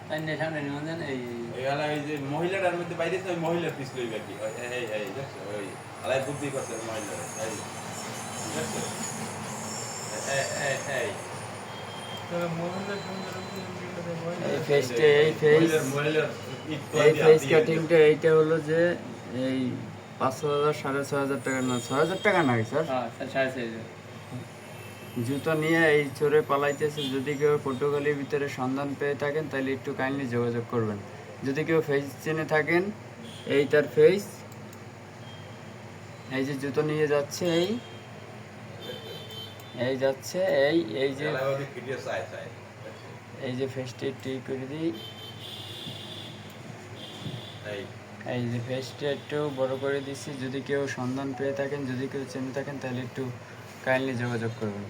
তাই না সামনে নিমন্ত্রণ এই এই যে মহিলাটার মধ্যে বাইরে তো ওই মহিলার পিস লইবে কি এই দেখছো ওই আলাই বুদ্ধি করছে মহিলার এই দেখছো এই এই ফেসটা এই ফেস কাটিংটা এইটা হলো যে এই 5,000 6,500 টাকা না 6,000 টাকা না স্যার হ্যাঁ স্যার 6,500 জুতো নিয়ে এই চোরে পালাইতেছে। যদি কেউ পটুয়াখালীর ভিতরে সন্ধান পেয়ে থাকেন তাহলে একটু কাইন্ডলি যোগাযোগ করবেন। যদি কেউ ফেস চিনে থাকেন, এই তার ফেস, এই যে জুতো নিয়ে যাচ্ছে এই যাচ্ছে এই যে ভিডিও চাই এই যে ফেসটি একটু করে দিই, এই যে ফেসটা একটু বড় করে দিচ্ছি। যদি কেউ সন্ধান পেয়ে থাকেন, যদি কেউ চিনে থাকেন তাহলে একটু কাইন্ডলি যোগাযোগ করবেন।